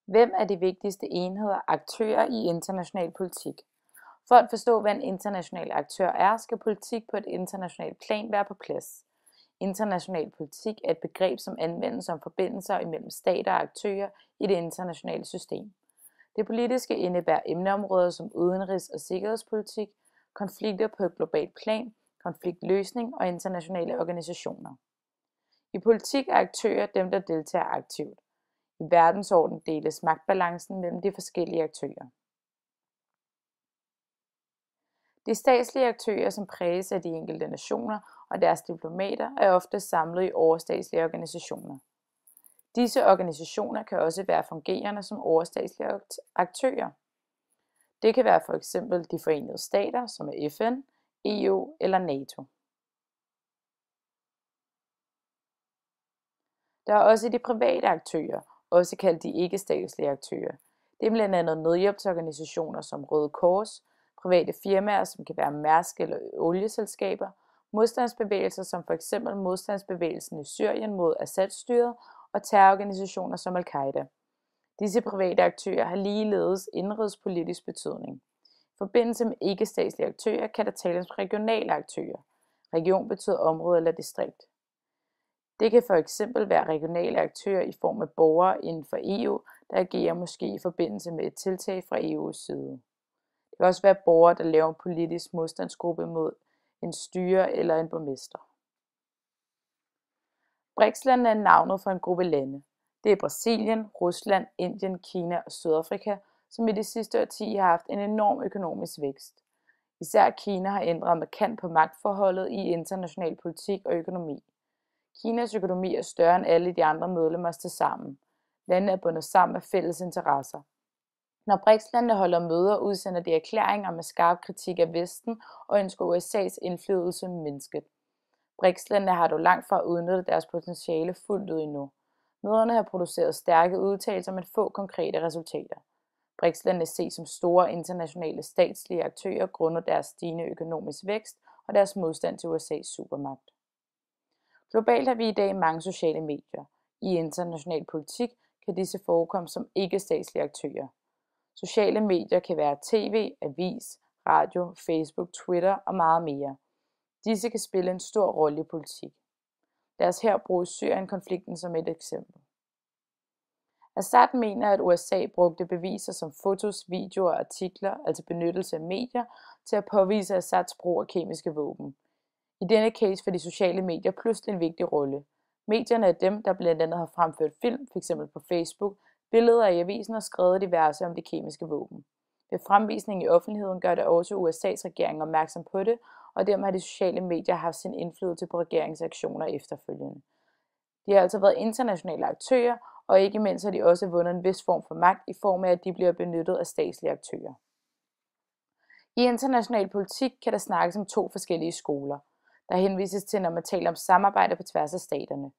Hvem er de vigtigste enheder, aktører i international politik? For at forstå, hvad en international aktør er, skal politik på et internationalt plan være på plads. International politik er et begreb, som anvendes om forbindelser imellem stater og aktører i det internationale system. Det politiske indebærer emneområder som udenrigs- og sikkerhedspolitik, konflikter på et globalt plan, konfliktløsning og internationale organisationer. I politik er aktører dem, der deltager aktivt. I verdensorden deles magtbalancen mellem de forskellige aktører. De statslige aktører, som præges af de enkelte nationer og deres diplomater, er ofte samlet i overstatslige organisationer. Disse organisationer kan også være fungerende som overstatslige aktører. Det kan være for eksempel de Forenede Stater, som er FN, EU eller NATO. Der er også de private aktører, også kaldt de ikke-statslige aktører. Det er blandt andet nødhjælpsorganisationer som Røde Kors, private firmaer, som kan være Mærsk eller olieselskaber, modstandsbevægelser som f.eks. modstandsbevægelsen i Syrien mod Assad-styret og terrororganisationer som Al-Qaida. Disse private aktører har ligeledes indenrigspolitisk betydning. I forbindelse med ikke-statslige aktører kan der tales om regionale aktører. Region betyder område eller distrikt. Det kan for eksempel være regionale aktører i form af borgere inden for EU, der agerer måske i forbindelse med et tiltag fra EU's side. Det kan også være borgere, der laver en politisk modstandsgruppe mod en styre eller en borgmester. BRICS-landene er navnet for en gruppe lande. Det er Brasilien, Rusland, Indien, Kina og Sydafrika, som i de sidste årtier har haft en enorm økonomisk vækst. Især Kina har ændret markant på magtforholdet i international politik og økonomi. Kinas økonomi er større end alle de andre medlemmers tilsammen. Landene er bundet sammen af fælles interesser. Når BRICS-landene holder møder, udsender de erklæringer med skarp kritik af Vesten og ønsker USA's indflydelse mindsket. BRICS-landene har dog langt fra udnyttet deres potentiale fuldt ud endnu. Møderne har produceret stærke udtalelser med få konkrete resultater. BRICS-landene ses som store internationale statslige aktører grundet deres stigende økonomisk vækst og deres modstand til USA's supermagt. Globalt har vi i dag mange sociale medier. I international politik kan disse forekomme som ikke-statslige aktører. Sociale medier kan være tv, avis, radio, Facebook, Twitter og meget mere. Disse kan spille en stor rolle i politik. Lad os her bruge Syrien-konflikten som et eksempel. Assad mener, at USA brugte beviser som fotos, videoer og artikler, altså benyttelse af medier, til at påvise Assads brug af kemiske våben. I denne case får de sociale medier pludselig en vigtig rolle. Medierne er dem, der blandt andet har fremført film, f.eks. på Facebook, billeder i avisen og skrevet diverse om de kemiske våben. Ved fremvisning i offentligheden gør det også USA's regering opmærksom på det, og dermed har de sociale medier haft sin indflydelse på regeringsaktioner efterfølgende. De har altså været internationale aktører, og ikke mindst har de også vundet en vis form for magt i form af, at de bliver benyttet af statslige aktører. I international politik kan der snakkes om to forskellige skoler. Der henvises til, når man taler om samarbejde på tværs af staterne.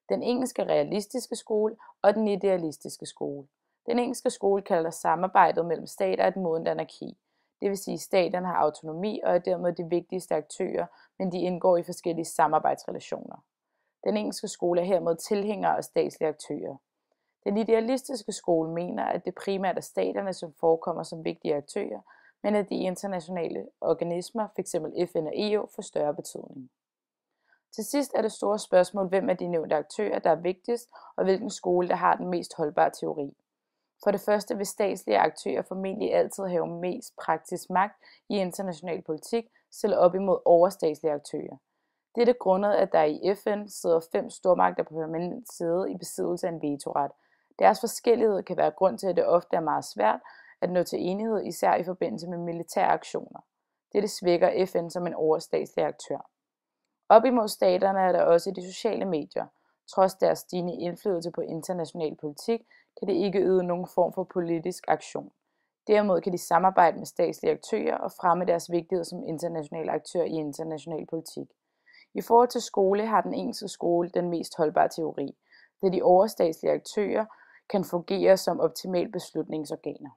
Den engelske realistiske skole og den idealistiske skole. Den engelske skole kalder samarbejdet mellem stater et modent anarki. Det vil sige, at staterne har autonomi og er dermed de vigtigste aktører, men de indgår i forskellige samarbejdsrelationer. Den engelske skole er hermed tilhængere af statslige aktører. Den idealistiske skole mener, at det primært er staterne, som forekommer som vigtige aktører, men at de internationale organismer, f.eks. FN og EU, får større betydning. Til sidst er det store spørgsmål, hvem af de nævnte aktører, der er vigtigst, og hvilken skole, der har den mest holdbare teori. For det første vil statslige aktører formentlig altid have mest praktisk magt i international politik, stillet op imod overstatslige aktører. Dette er grundet, at der i FN sidder 5 stormagter på permanent sæde i besiddelse af en vetoret. Deres forskellighed kan være grund til, at det ofte er meget svært at nå til enighed, især i forbindelse med militære aktioner. Dette svækker FN som en overstatslig aktør. Op imod staterne er der også de sociale medier. Trods deres stigende indflydelse på international politik, kan det ikke yde nogen form for politisk aktion. Derimod kan de samarbejde med statslige aktører og fremme deres vigtighed som international aktør i international politik. I forhold til skole har den engelske skole den mest holdbare teori, da de overstatslige aktører kan fungere som optimale beslutningsorganer.